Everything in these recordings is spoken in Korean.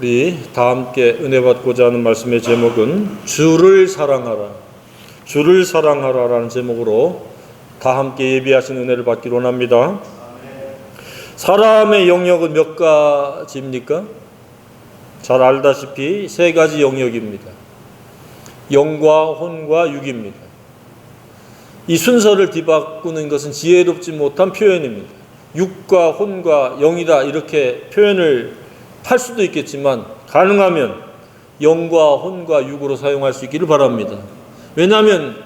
우리 다 함께 은혜 받고자 하는 말씀의 제목은 주를 사랑하라, 주를 사랑하라라는 제목으로 다 함께 예비하신 은혜를 받기로 원합니다. 사람의 영역은 몇 가지입니까? 잘 알다시피 세 가지 영역입니다. 영과 혼과 육입니다. 이 순서를 뒤바꾸는 것은 지혜롭지 못한 표현입니다. 육과 혼과 영이다 이렇게 표현을 할 수도 있겠지만 가능하면 영과 혼과 육으로 사용할 수 있기를 바랍니다. 왜냐하면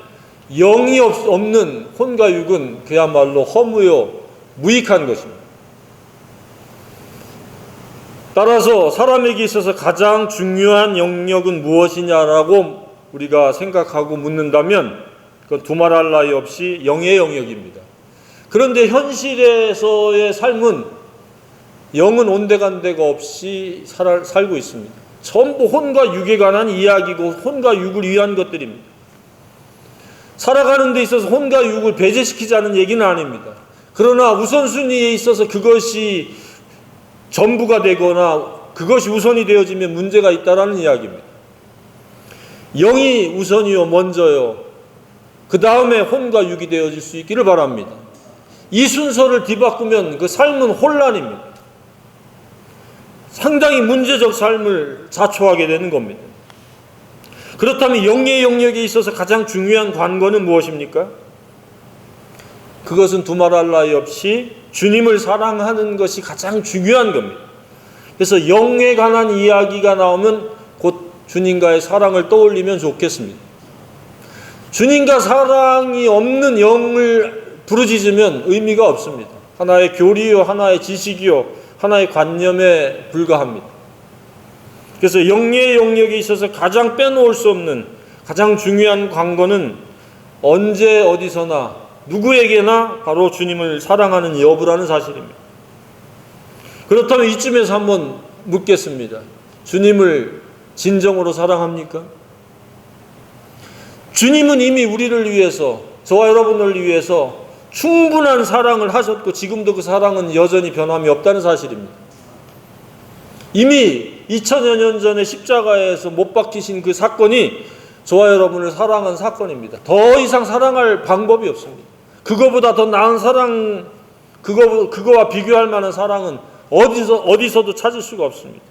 영이 없는 혼과 육은 그야말로 허무요 무익한 것입니다. 따라서 사람에게 있어서 가장 중요한 영역은 무엇이냐라고 우리가 생각하고 묻는다면 그건 두말할 나위 없이 영의 영역입니다. 그런데 현실에서의 삶은 영은 온데간데가 없이 살고 있습니다. 전부 혼과 육에 관한 이야기고 혼과 육을 위한 것들입니다. 살아가는 데 있어서 혼과 육을 배제시키자는 얘기는 아닙니다. 그러나 우선순위에 있어서 그것이 전부가 되거나 그것이 우선이 되어지면 문제가 있다라는 이야기입니다. 영이 우선이요 먼저요 그 다음에 혼과 육이 되어질 수 있기를 바랍니다. 이 순서를 뒤바꾸면 그 삶은 혼란입니다. 상당히 문제적 삶을 자초하게 되는 겁니다. 그렇다면 영의 영역에 있어서 가장 중요한 관건은 무엇입니까? 그것은 두말할 나위 없이 주님을 사랑하는 것이 가장 중요한 겁니다. 그래서 영에 관한 이야기가 나오면 곧 주님과의 사랑을 떠올리면 좋겠습니다. 주님과 사랑이 없는 영을 부르짖으면 의미가 없습니다. 하나의 교리요, 하나의 지식이요, 하나의 관념에 불과합니다. 그래서 영의 영역에 있어서 가장 빼놓을 수 없는 가장 중요한 관건은 언제 어디서나 누구에게나 바로 주님을 사랑하는 여부라는 사실입니다. 그렇다면 이쯤에서 한번 묻겠습니다. 주님을 진정으로 사랑합니까? 주님은 이미 우리를 위해서, 저와 여러분을 위해서 충분한 사랑을 하셨고 지금도 그 사랑은 여전히 변함이 없다는 사실입니다. 이미 2000여 년 전에 십자가에서 못 박히신 그 사건이 저와 여러분을 사랑한 사건입니다. 더 이상 사랑할 방법이 없습니다. 그거보다 더 나은 사랑, 그거와 비교할 만한 사랑은 어디서도 찾을 수가 없습니다.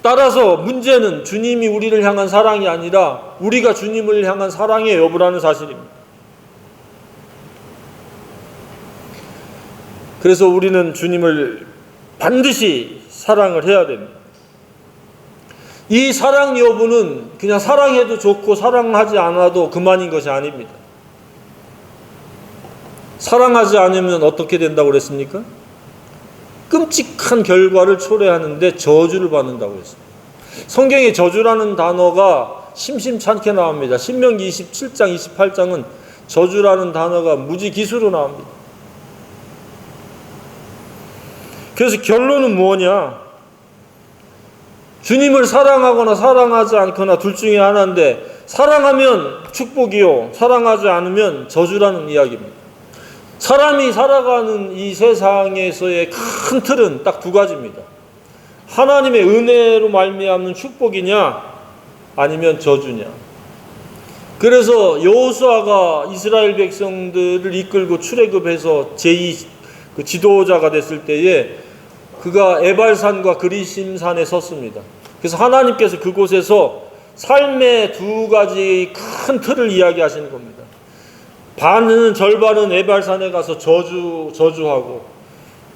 따라서 문제는 주님이 우리를 향한 사랑이 아니라 우리가 주님을 향한 사랑의 여부라는 사실입니다. 그래서 우리는 주님을 반드시 사랑을 해야 됩니다. 이 사랑 여부는 그냥 사랑해도 좋고 사랑하지 않아도 그만인 것이 아닙니다. 사랑하지 않으면 어떻게 된다고 그랬습니까? 끔찍한 결과를 초래하는데 저주를 받는다고 했습니다. 성경에 저주라는 단어가 심심찮게 나옵니다. 신명기 27장, 28장은 저주라는 단어가 무지기수로 나옵니다. 그래서 결론은 뭐냐? 주님을 사랑하거나 사랑하지 않거나 둘 중에 하나인데 사랑하면 축복이요, 사랑하지 않으면 저주라는 이야기입니다. 사람이 살아가는 이 세상에서의 큰 틀은 딱 두 가지입니다. 하나님의 은혜로 말미암는 축복이냐 아니면 저주냐. 그래서 여호수아가 이스라엘 백성들을 이끌고 출애굽해서 제2 그 지도자가 됐을 때에 그가 에발산과 그리심산에 섰습니다. 그래서 하나님께서 그곳에서 삶의 두 가지 큰 틀을 이야기하시는 겁니다. 절반은 에발산에 가서 저주하고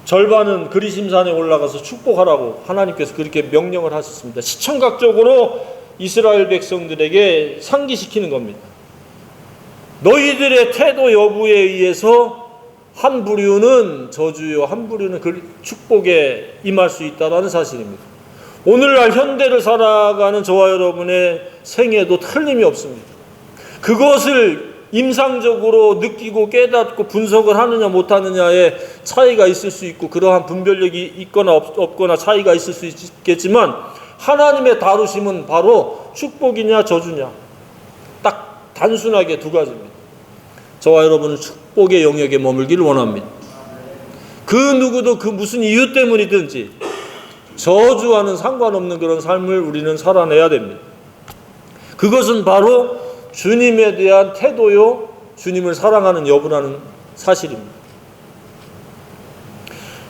절반은 그리심산에 올라가서 축복하라고 하나님께서 그렇게 명령을 하셨습니다. 시청각적으로 이스라엘 백성들에게 상기시키는 겁니다. 너희들의 태도 여부에 의해서 한 부류는 저주요, 한 부류는 축복에 임할 수 있다는 사실입니다. 오늘날 현대를 살아가는 저와 여러분의 생애도 틀림이 없습니다. 그것을 임상적으로 느끼고 깨닫고 분석을 하느냐 못하느냐에 차이가 있을 수 있고 그러한 분별력이 있거나 없거나 차이가 있을 수 있겠지만 하나님의 다루심은 바로 축복이냐 저주냐 딱 단순하게 두 가지입니다. 저와 여러분은 축복의 영역에 머물기를 원합니다. 그 누구도 그 무슨 이유 때문이든지 저주와는 상관없는 그런 삶을 우리는 살아내야 됩니다. 그것은 바로 주님에 대한 태도요, 주님을 사랑하는 여부라는 사실입니다.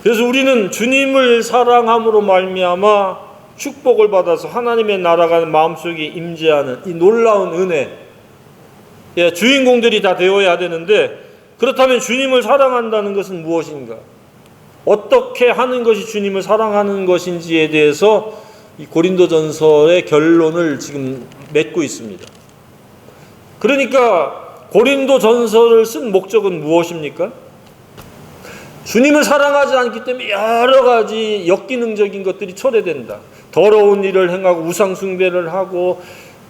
그래서 우리는 주님을 사랑함으로 말미암아 축복을 받아서 하나님의 나라가 마음속에 임재하는 이 놀라운 은혜, 주인공들이 다 되어야 되는데, 그렇다면 주님을 사랑한다는 것은 무엇인가? 어떻게 하는 것이 주님을 사랑하는 것인지에 대해서 이 고린도전서의 결론을 지금 맺고 있습니다. 그러니까 고린도전서를 쓴 목적은 무엇입니까? 주님을 사랑하지 않기 때문에 여러 가지 역기능적인 것들이 초래된다. 더러운 일을 행하고 우상 숭배를 하고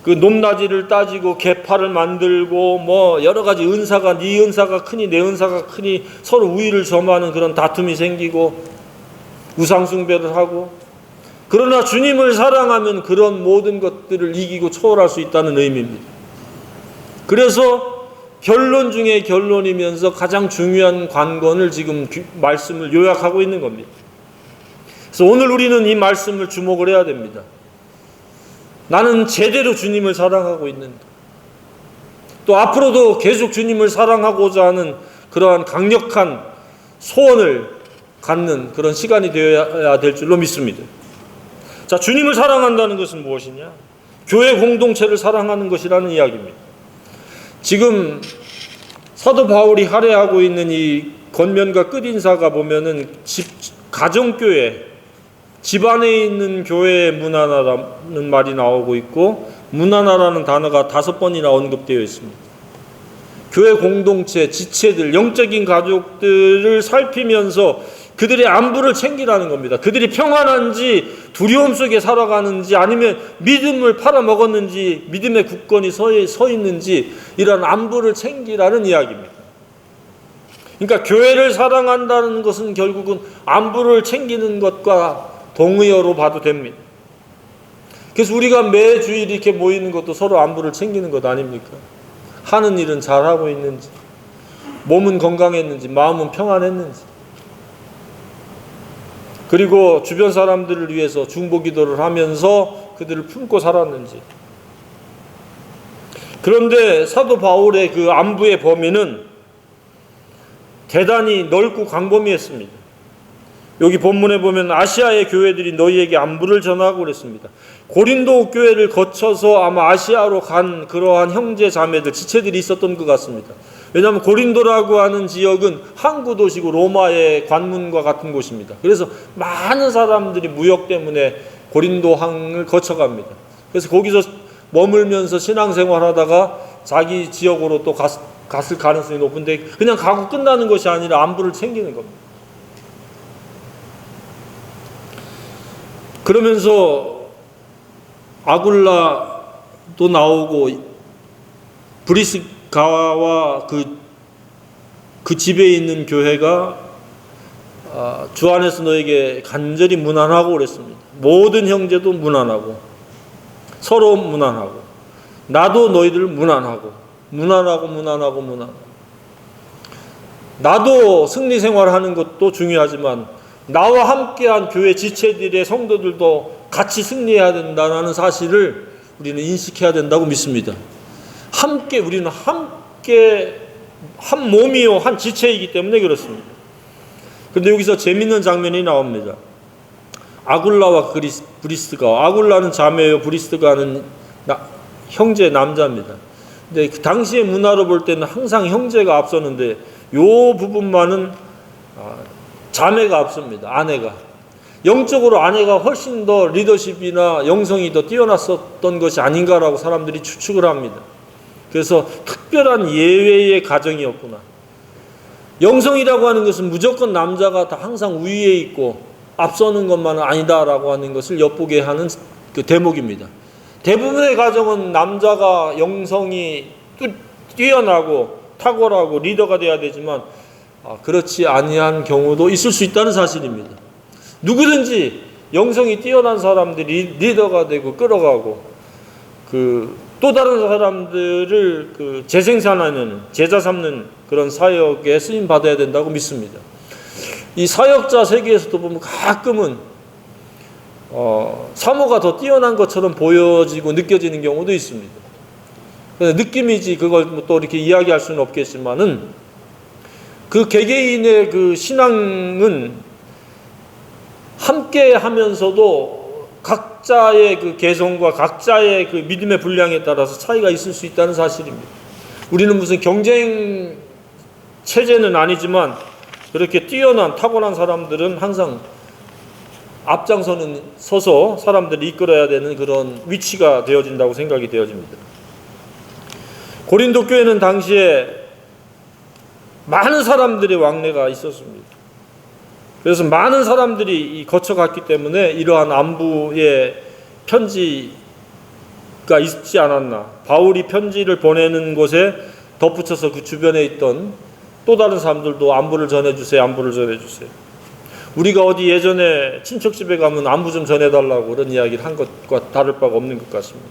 그 높낮이를 따지고 계파를 만들고 뭐 여러 가지 은사가 네 은사가 크니 내 은사가 크니 서로 우위를 점하는 그런 다툼이 생기고 우상 숭배를 하고, 그러나 주님을 사랑하면 그런 모든 것들을 이기고 초월할 수 있다는 의미입니다. 그래서 결론 중에 결론이면서 가장 중요한 관건을 지금 말씀을 요약하고 있는 겁니다. 그래서 오늘 우리는 이 말씀을 주목을 해야 됩니다. 나는 제대로 주님을 사랑하고 있는가? 또 앞으로도 계속 주님을 사랑하고자 하는 그러한 강력한 소원을 갖는 그런 시간이 되어야 될 줄로 믿습니다. 자, 주님을 사랑한다는 것은 무엇이냐? 교회 공동체를 사랑하는 것이라는 이야기입니다. 지금 사도 바울이 할애하고 있는 이 권면과 끝인사가 보면은 가정교회, 집안에 있는 교회의 문화라는 말이 나오고 있고, 문화라는 단어가 5번이나 언급되어 있습니다. 교회 공동체, 지체들, 영적인 가족들을 살피면서 그들의 안부를 챙기라는 겁니다. 그들이 평안한지 두려움 속에 살아가는지 아니면 믿음을 팔아먹었는지 믿음의 굳건히 서 있는지 이런 안부를 챙기라는 이야기입니다. 그러니까 교회를 사랑한다는 것은 결국은 안부를 챙기는 것과 동의어로 봐도 됩니다. 그래서 우리가 매 주일 이렇게 모이는 것도 서로 안부를 챙기는 것 아닙니까? 하는 일은 잘하고 있는지, 몸은 건강했는지, 마음은 평안했는지, 그리고 주변 사람들을 위해서 중보기도를 하면서 그들을 품고 살았는지. 그런데 사도 바울의 그 안부의 범위는 대단히 넓고 광범위했습니다. 여기 본문에 보면 아시아의 교회들이 너희에게 안부를 전하고 그랬습니다. 고린도 교회를 거쳐서 아마 아시아로 간 그러한 형제 자매들, 지체들이 있었던 것 같습니다. 왜냐하면 고린도라고 하는 지역은 항구 도시고 로마의 관문과 같은 곳입니다. 그래서 많은 사람들이 무역 때문에 고린도항을 거쳐갑니다. 그래서 거기서 머물면서 신앙생활하다가 자기 지역으로 또 갔을 가능성이 높은데, 그냥 가고 끝나는 것이 아니라 안부를 챙기는 겁니다. 그러면서 아굴라도 나오고 브리스가와 그 집에 있는 교회가 주 안에서 너에게 간절히 문안하고 그랬습니다. 모든 형제도 문안하고 서로 문안하고 나도 너희들 문안하고 나도 승리 생활하는 것도 중요하지만 나와 함께한 교회 지체들의 성도들도 같이 승리해야 된다는 사실을 우리는 인식해야 된다고 믿습니다. 우리는 함께 한 몸이요 한 지체이기 때문에 그렇습니다. 그런데 여기서 재밌는 장면이 나옵니다. 아굴라와 브리스가, 아굴라는 자매요, 브리스가는 형제 남자입니다. 근데 그 당시의 문화로 볼 때는 항상 형제가 앞서는데 요 부분만은 자매가 앞섭니다. 아내가. 영적으로 아내가 훨씬 더 리더십이나 영성이 더 뛰어났었던 것이 아닌가라고 사람들이 추측을 합니다. 그래서 특별한 예외의 가정이었구나. 영성이라고 하는 것은 무조건 남자가 다 항상 우위에 있고 앞서는 것만은 아니다라고 하는 것을 엿보게 하는 그 대목입니다. 대부분의 가정은 남자가 영성이 뛰어나고 탁월하고 리더가 돼야 되지만 그렇지 아니한 경우도 있을 수 있다는 사실입니다. 누구든지 영성이 뛰어난 사람들이 리더가 되고 끌어가고 또 다른 사람들을 재생산하는, 제자 삼는 그런 사역에 쓰임 받아야 된다고 믿습니다. 이 사역자 세계에서도 보면 가끔은 사모가 더 뛰어난 것처럼 보여지고 느껴지는 경우도 있습니다. 느낌이지 그걸 또 이렇게 이야기할 수는 없겠지만은 그 개개인의 그 신앙은 함께 하면서도 각자의 그 개성과 각자의 그 믿음의 분량에 따라서 차이가 있을 수 있다는 사실입니다. 우리는 무슨 경쟁 체제는 아니지만 그렇게 뛰어난 타고난 사람들은 항상 앞장서는 서서 사람들이 이끌어야 되는 그런 위치가 되어진다고 생각이 되어집니다. 고린도 교회는 당시에 많은 사람들의 왕래가 있었습니다. 그래서 많은 사람들이 거쳐갔기 때문에 이러한 안부의 편지가 있지 않았나. 바울이 편지를 보내는 곳에 덧붙여서 그 주변에 있던 또 다른 사람들도 안부를 전해주세요. 안부를 전해주세요. 우리가 어디 예전에 친척집에 가면 안부 좀 전해달라고 그런 이야기를 한 것과 다를 바가 없는 것 같습니다.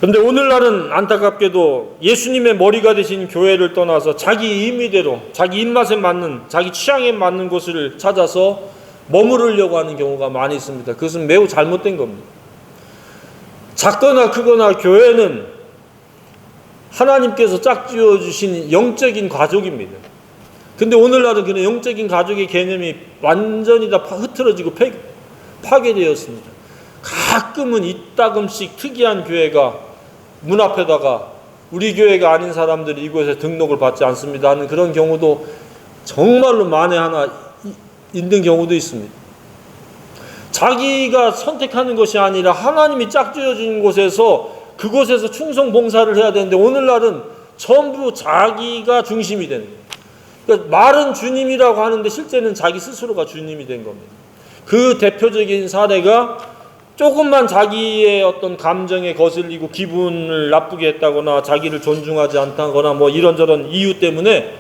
그런데 오늘날은 안타깝게도 예수님의 머리가 되신 교회를 떠나서 자기 임의대로 자기 입맛에 맞는 자기 취향에 맞는 곳을 찾아서 머무르려고 하는 경우가 많이 있습니다. 그것은 매우 잘못된 겁니다. 작거나 크거나 교회는 하나님께서 짝지어 주신 영적인 가족입니다. 근데 오늘날은 그런 영적인 가족의 개념이 완전히 다 흐트러지고 파괴되었습니다. 가끔은 이따금씩 특이한 교회가 문 앞에다가 우리 교회가 아닌 사람들이 이곳에 등록을 받지 않습니다 하는 그런 경우도 정말로 만에 하나 있는 경우도 있습니다. 자기가 선택하는 것이 아니라 하나님이 짝지어 준 곳에서 그곳에서 충성 봉사를 해야 되는데 오늘날은 전부 자기가 중심이 되는 거예요. 그러니까 말은 주님이라고 하는데 실제는 자기 스스로가 주님이 된 겁니다. 그 대표적인 사례가 조금만 자기의 어떤 감정에 거슬리고 기분을 나쁘게 했다거나 자기를 존중하지 않다거나 뭐 이런저런 이유 때문에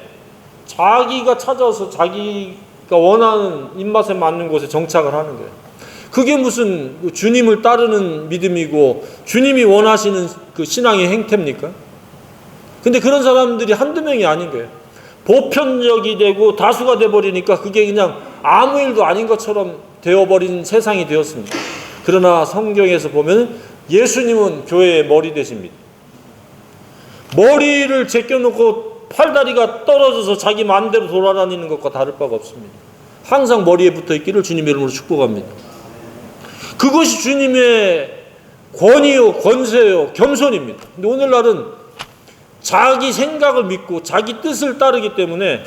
자기가 찾아서 자기가 원하는 입맛에 맞는 곳에 정착을 하는 거예요. 그게 무슨 주님을 따르는 믿음이고 주님이 원하시는 그 신앙의 행태입니까? 근데 그런 사람들이 한두 명이 아닌 거예요. 보편적이 되고 다수가 돼버리니까 그게 그냥 아무 일도 아닌 것처럼 되어버린 세상이 되었습니다. 그러나 성경에서 보면 예수님은 교회의 머리 되십니다. 머리를 제껴놓고 팔다리가 떨어져서 자기 마음대로 돌아다니는 것과 다를 바가 없습니다. 항상 머리에 붙어있기를 주님의 이름으로 축복합니다. 그것이 주님의 권위요, 권세요, 겸손입니다. 근데 오늘날은 자기 생각을 믿고 자기 뜻을 따르기 때문에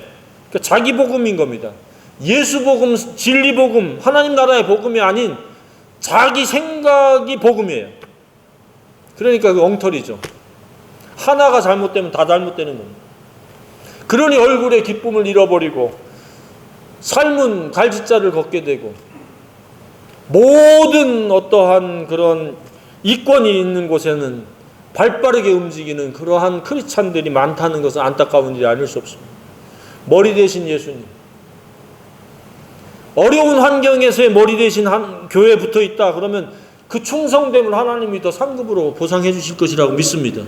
그러니까 자기 복음인 겁니다. 예수 복음, 진리 복음, 하나님 나라의 복음이 아닌 자기 생각이 복음이에요. 그러니까 그 엉터리죠. 하나가 잘못되면 다 잘못되는 겁니다. 그러니 얼굴의 기쁨을 잃어버리고 삶은 갈짓자를 걷게 되고 모든 어떠한 그런 이권이 있는 곳에는 발빠르게 움직이는 그러한 크리스찬들이 많다는 것은 안타까운 일이 아닐 수 없습니다. 머리 대신 예수님. 어려운 환경에서의 머리 대신 교회에 붙어 있다 그러면 그 충성됨을 하나님이 더 상급으로 보상해 주실 것이라고 믿습니다.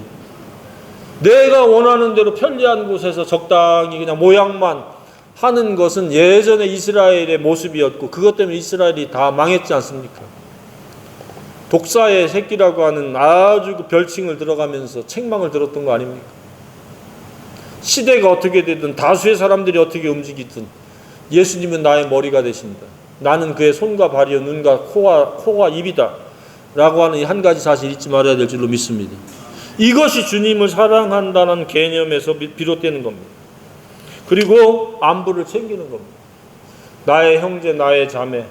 내가 원하는 대로 편리한 곳에서 적당히 그냥 모양만 하는 것은 예전에 이스라엘의 모습이었고 그것 때문에 이스라엘이 다 망했지 않습니까? 독사의 새끼라고 하는 아주 그 별칭을 들어가면서 책망을 들었던 거 아닙니까? 시대가 어떻게 되든 다수의 사람들이 어떻게 움직이든 예수님은 나의 머리가 되신다. 나는 그의 손과 발이요 눈과 코와 입이다 라고 하는 이 한 가지 사실 잊지 말아야 될 줄로 믿습니다. 이것이 주님을 사랑한다는 개념에서 비롯되는 겁니다. 그리고 안부를 챙기는 겁니다. 나의 형제, 나의 자매,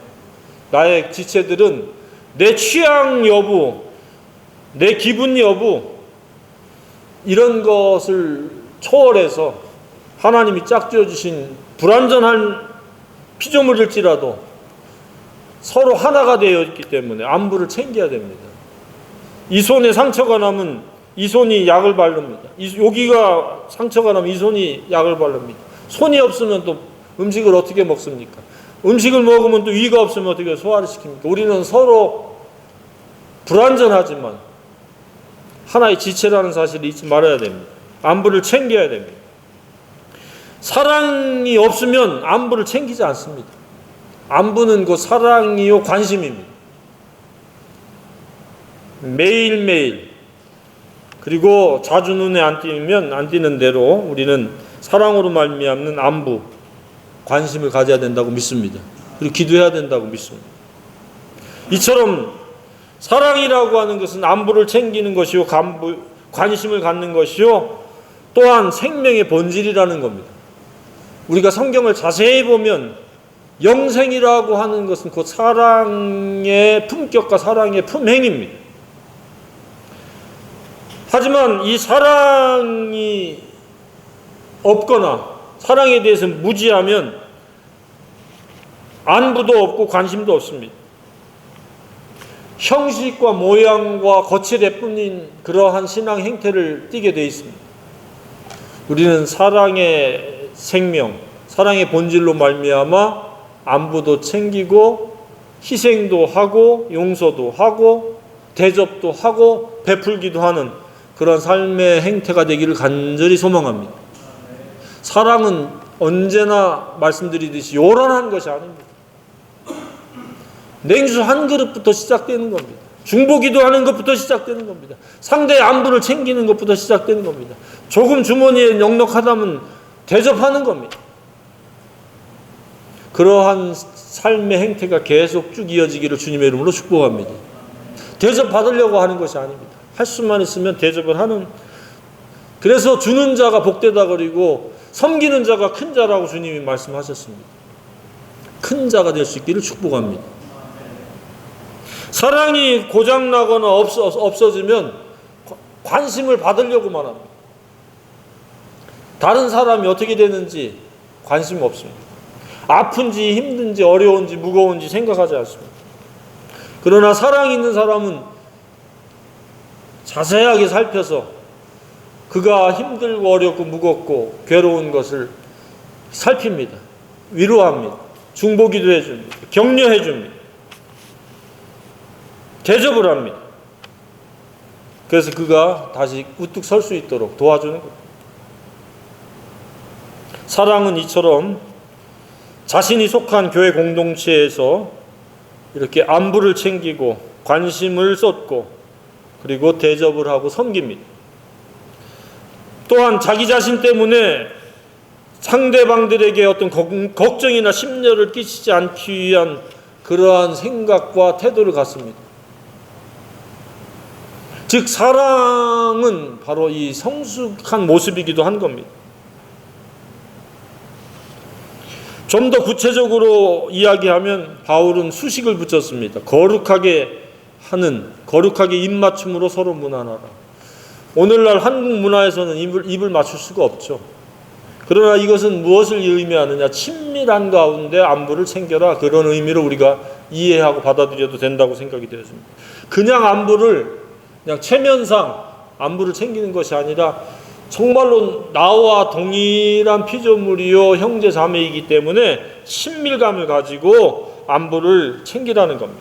나의 지체들은 내 취향 여부, 내 기분 여부 이런 것을 초월해서 하나님이 짝지어 주신 불완전한 피조물일지라도 서로 하나가 되어 있기 때문에 안부를 챙겨야 됩니다. 이 손에 상처가 나면 이 손이 약을 바릅니다. 여기가 상처가 나면 이 손이 약을 바릅니다. 손이 없으면 또 음식을 어떻게 먹습니까? 음식을 먹으면 또 위가 없으면 어떻게 소화를 시킵니까? 우리는 서로 불완전하지만 하나의 지체라는 사실을 잊지 말아야 됩니다. 안부를 챙겨야 됩니다. 사랑이 없으면 안부를 챙기지 않습니다. 안부는 곧 사랑이요 관심입니다. 매일매일, 그리고 자주 눈에 안 띄는 대로 우리는 사랑으로 말미암는 안부, 관심을 가져야 된다고 믿습니다. 그리고 기도해야 된다고 믿습니다. 이처럼 사랑이라고 하는 것은 안부를 챙기는 것이요, 관심을 갖는 것이요, 또한 생명의 본질이라는 겁니다. 우리가 성경을 자세히 보면 영생이라고 하는 것은 곧 사랑의 품격과 사랑의 품행입니다. 하지만 이 사랑이 없거나 사랑에 대해서 무지하면 안부도 없고 관심도 없습니다. 형식과 모양과 거칠에 뿐인 그러한 신앙 행태를 띠게 되어 있습니다. 우리는 사랑의 생명, 사랑의 본질로 말미암아 안부도 챙기고 희생도 하고 용서도 하고 대접도 하고 베풀기도 하는 그런 삶의 행태가 되기를 간절히 소망합니다. 사랑은 언제나 말씀드리듯이 요란한 것이 아닙니다. 냉수 한 그릇부터 시작되는 겁니다. 중보기도 하는 것부터 시작되는 겁니다. 상대의 안부를 챙기는 것부터 시작되는 겁니다. 조금 주머니에 넉넉하다면 대접하는 겁니다. 그러한 삶의 행태가 계속 쭉 이어지기를 주님의 이름으로 축복합니다. 대접받으려고 하는 것이 아닙니다. 할 수만 있으면 대접을 하는, 그래서 주는 자가 복되다 그리고 섬기는 자가 큰 자라고 주님이 말씀하셨습니다. 큰 자가 될 수 있기를 축복합니다. 사랑이 고장나거나 없어지면 관심을 받으려고만 합니다. 다른 사람이 어떻게 되는지 관심 없습니다. 아픈지 힘든지 어려운지 무거운지 생각하지 않습니다. 그러나 사랑이 있는 사람은 자세하게 살펴서 그가 힘들고 어렵고 무겁고 괴로운 것을 살핍니다. 위로합니다. 중보기도 해줍니다. 격려해줍니다. 대접을 합니다. 그래서 그가 다시 우뚝 설 수 있도록 도와주는 겁니다. 사랑은 이처럼 자신이 속한 교회 공동체에서 이렇게 안부를 챙기고 관심을 쏟고 그리고 대접을 하고 섬깁니다. 또한 자기 자신 때문에 상대방들에게 어떤 걱정이나 심려를 끼치지 않기 위한 그러한 생각과 태도를 갖습니다. 즉 사랑은 바로 이 성숙한 모습이기도 한 겁니다. 좀 더 구체적으로 이야기하면 바울은 수식을 붙였습니다. 거룩하게 입맞춤으로 서로 문안하라. 오늘날 한국 문화에서는 입을 맞출 수가 없죠. 그러나 이것은 무엇을 의미하느냐? 친밀한 가운데 안부를 챙겨라. 그런 의미로 우리가 이해하고 받아들여도 된다고 생각이 되었습니다. 그냥 체면상 안부를 챙기는 것이 아니라 정말로 나와 동일한 피조물이요 형제 자매이기 때문에 친밀감을 가지고 안부를 챙기라는 겁니다.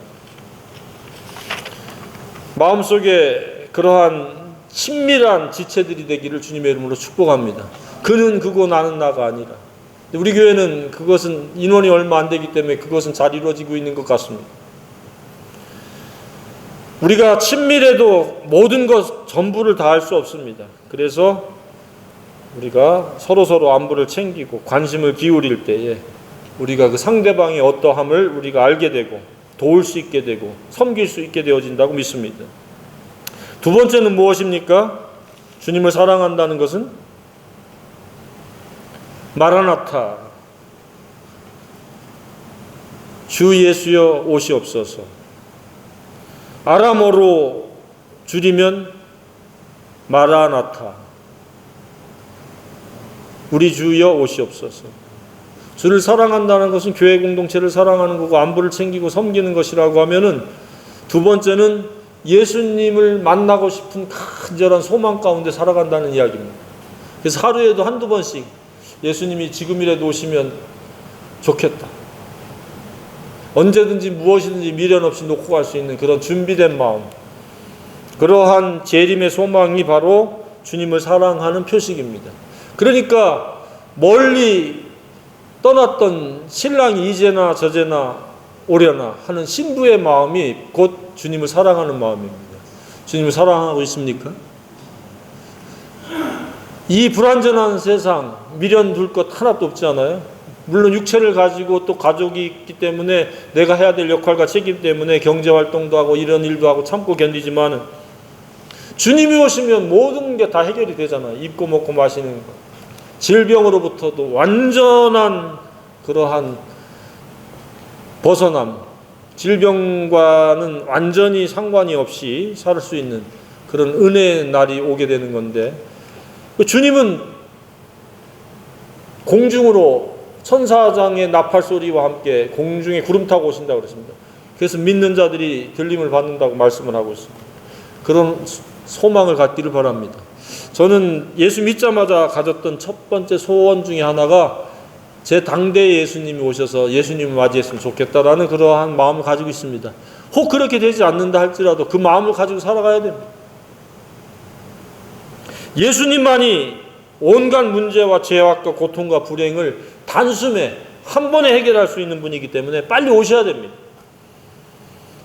마음속에 그러한 친밀한 지체들이 되기를 주님의 이름으로 축복합니다. 그는 그고 나는 나가 아니라. 우리 교회는 그것은 인원이 얼마 안 되기 때문에 그것은 잘 이루어지고 있는 것 같습니다. 우리가 친밀해도 모든 것 전부를 다 할 수 없습니다. 그래서 우리가 서로 안부를 챙기고 관심을 기울일 때에 우리가 그 상대방의 어떠함을 우리가 알게 되고 도울 수 있게 되고 섬길 수 있게 되어진다고 믿습니다. 두 번째는 무엇입니까? 주님을 사랑한다는 것은 마라나타, 주 예수여 오시옵소서. 아람어로 줄이면 마라나타, 우리 주여 오시옵소서. 주를 사랑한다는 것은 교회 공동체를 사랑하는 거고 안부를 챙기고 섬기는 것이라고 하면은, 두 번째는 예수님을 만나고 싶은 간절한 소망 가운데 살아간다는 이야기입니다. 그래서 하루에도 한두 번씩 예수님이 지금이라도 오시면 좋겠다, 언제든지 무엇이든지 미련 없이 놓고 갈 수 있는 그런 준비된 마음, 그러한 재림의 소망이 바로 주님을 사랑하는 표식입니다. 그러니까 멀리 떠났던 신랑이 이제나 저제나 오려나 하는 신부의 마음이 곧 주님을 사랑하는 마음입니다. 주님을 사랑하고 있습니까? 이 불완전한 세상 미련 둘 것 하나도 없지 않아요? 물론 육체를 가지고 또 가족이 있기 때문에 내가 해야 될 역할과 책임 때문에 경제활동도 하고 이런 일도 하고 참고 견디지만 주님이 오시면 모든 게 다 해결이 되잖아요. 입고 먹고 마시는 거. 질병으로부터도 완전한 그러한 벗어남, 질병과는 완전히 상관이 없이 살 수 있는 그런 은혜의 날이 오게 되는 건데, 주님은 공중으로 천사장의 나팔 소리와 함께 공중에 구름 타고 오신다고 그랬습니다. 그래서 믿는 자들이 들림을 받는다고 말씀을 하고 있습니다. 그런 소망을 갖기를 바랍니다. 저는 예수 믿자마자 가졌던 첫 번째 소원 중에 하나가 제 당대에 예수님이 오셔서 예수님을 맞이했으면 좋겠다라는 그러한 마음을 가지고 있습니다. 혹 그렇게 되지 않는다 할지라도 그 마음을 가지고 살아가야 됩니다. 예수님만이 온갖 문제와 죄악과 고통과 불행을 단숨에 한 번에 해결할 수 있는 분이기 때문에 빨리 오셔야 됩니다.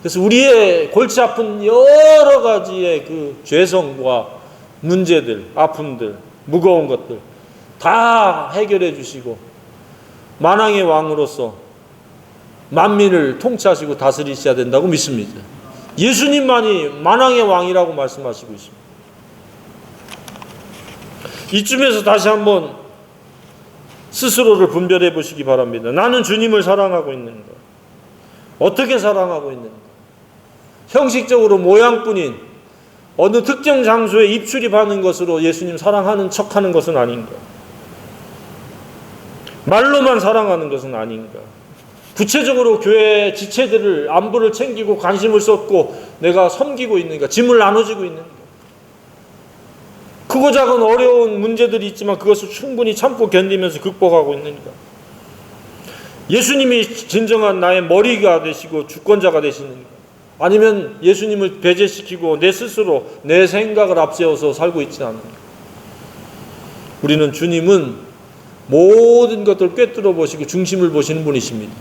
그래서 우리의 골치 아픈 여러 가지의 그 죄성과 문제들, 아픔들, 무거운 것들 다 해결해 주시고 만왕의 왕으로서 만민을 통치하시고 다스리셔야 된다고 믿습니다. 예수님만이 만왕의 왕이라고 말씀하시고 있습니다. 이쯤에서 다시 한번 스스로를 분별해 보시기 바랍니다. 나는 주님을 사랑하고 있는가? 어떻게 사랑하고 있는가? 형식적으로 모양뿐인 어느 특정 장소에 입출입하는 것으로 예수님 사랑하는 척하는 것은 아닌가? 말로만 사랑하는 것은 아닌가? 구체적으로 교회 지체들을 안부를 챙기고 관심을 쏟고 내가 섬기고 있는가? 짐을 나눠주고 있는가? 크고 작은 어려운 문제들이 있지만 그것을 충분히 참고 견디면서 극복하고 있는가? 예수님이 진정한 나의 머리가 되시고 주권자가 되시는가? 아니면 예수님을 배제시키고 내 스스로 내 생각을 앞세워서 살고 있지 않은가? 우리는 주님은 모든 것들을 꿰뚫어 보시고 중심을 보시는 분이십니다.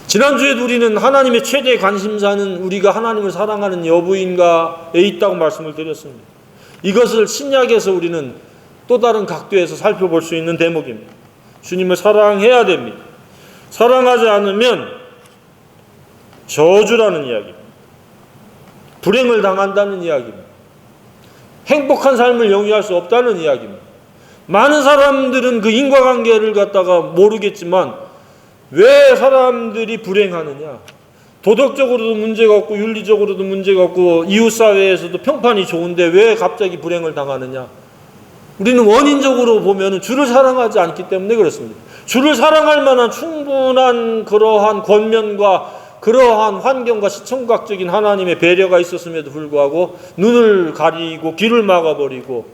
지난주에도 우리는 하나님의 최대 관심사는 우리가 하나님을 사랑하는 여부인가에 있다고 말씀을 드렸습니다. 이것을 신약에서 우리는 또 다른 각도에서 살펴볼 수 있는 대목입니다. 주님을 사랑해야 됩니다. 사랑하지 않으면 저주라는 이야기입니다. 불행을 당한다는 이야기입니다. 행복한 삶을 영위할 수 없다는 이야기입니다. 많은 사람들은 그 인과관계를 갖다가 모르겠지만 왜 사람들이 불행하느냐? 도덕적으로도 문제가 없고 윤리적으로도 문제가 없고 이웃사회에서도 평판이 좋은데 왜 갑자기 불행을 당하느냐? 우리는 원인적으로 보면 주를 사랑하지 않기 때문에 그렇습니다. 주를 사랑할 만한 충분한 그러한 권면과 그러한 환경과 시청각적인 하나님의 배려가 있었음에도 불구하고 눈을 가리고 귀를 막아버리고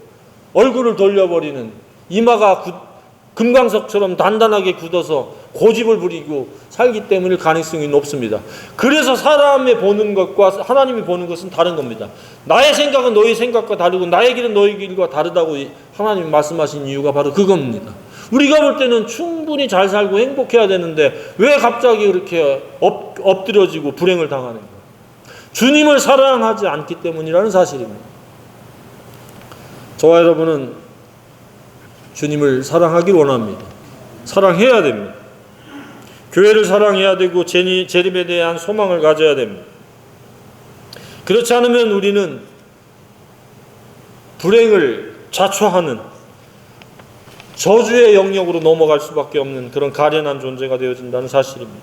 얼굴을 돌려버리는 이마가 금강석처럼 단단하게 굳어서 고집을 부리고 살기 때문일 가능성이 높습니다. 그래서 사람이 보는 것과 하나님이 보는 것은 다른 겁니다. 나의 생각은 너의 생각과 다르고 나의 길은 너의 길과 다르다고 하나님이 말씀하신 이유가 바로 그겁니다. 우리가 볼 때는 충분히 잘 살고 행복해야 되는데 왜 갑자기 그렇게 엎드려지고 불행을 당하는가? 주님을 사랑하지 않기 때문이라는 사실입니다. 저와 여러분은 주님을 사랑하길 원합니다. 사랑해야 됩니다. 교회를 사랑해야 되고 재림에 대한 소망을 가져야 됩니다. 그렇지 않으면 우리는 불행을 자초하는 저주의 영역으로 넘어갈 수밖에 없는 그런 가련한 존재가 되어진다는 사실입니다.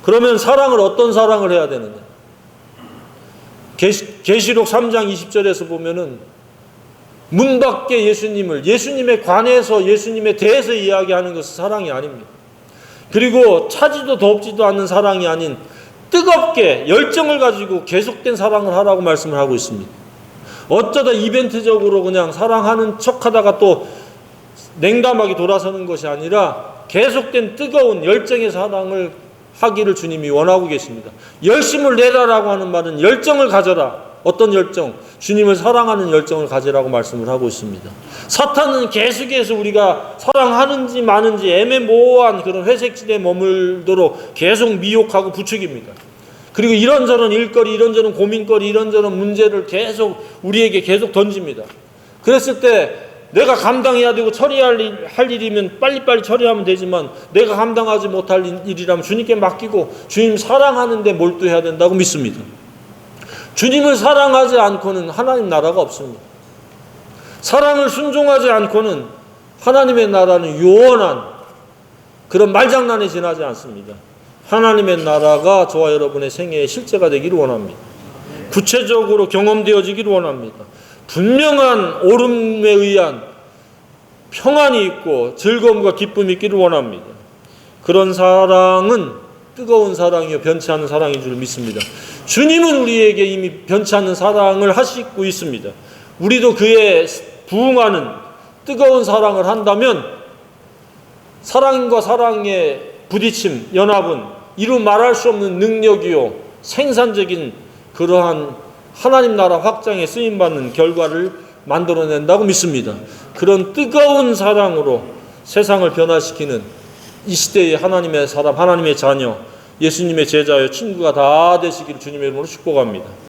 그러면 사랑을 어떤 사랑을 해야 되느냐? 계시록 3장 20절에서 보면은 문 밖에 예수님에 관해서 예수님에 대해서 이야기하는 것은 사랑이 아닙니다. 그리고 차지도 덥지도 않는 사랑이 아닌 뜨겁게 열정을 가지고 계속된 사랑을 하라고 말씀을 하고 있습니다. 어쩌다 이벤트적으로 그냥 사랑하는 척하다가 또 냉담하게 돌아서는 것이 아니라 계속된 뜨거운 열정의 사랑을 하기를 주님이 원하고 계십니다. 열심을 내라라고 하는 말은 열정을 가져라. 어떤 열정? 주님을 사랑하는 열정을 가지라고 말씀을 하고 있습니다. 사탄은 계속해서 우리가 사랑하는지 마는지 애매모호한 그런 회색지대에 머물도록 계속 미혹하고 부추깁니다. 그리고 이런저런 일거리, 이런저런 고민거리, 이런저런 문제를 계속 우리에게 계속 던집니다. 그랬을 때 내가 감당해야 되고 처리할 일이면 빨리빨리 처리하면 되지만 내가 감당하지 못할 일이라면 주님께 맡기고 주님 사랑하는 데 몰두해야 된다고 믿습니다. 주님을 사랑하지 않고는 하나님 나라가 없습니다. 사랑을 순종하지 않고는 하나님의 나라는 요원한 그런 말장난에 지나지 않습니다. 하나님의 나라가 저와 여러분의 생애의 실제가 되기를 원합니다. 구체적으로 경험되어지기를 원합니다. 분명한 옳음에 의한 평안이 있고 즐거움과 기쁨이 있기를 원합니다. 그런 사랑은 뜨거운 사랑이요 변치 않는 사랑인 줄 믿습니다. 주님은 우리에게 이미 변치 않는 사랑을 하시고 있습니다. 우리도 그에 부응하는 뜨거운 사랑을 한다면 사랑과 사랑의 부딪힘, 연합은 이루 말할 수 없는 능력이요 생산적인 그러한 하나님 나라 확장에 쓰임받는 결과를 만들어낸다고 믿습니다. 그런 뜨거운 사랑으로 세상을 변화시키는 이 시대의 하나님의 사람, 하나님의 자녀, 예수님의 제자여 친구가 다 되시기를 주님의 이름으로 축복합니다.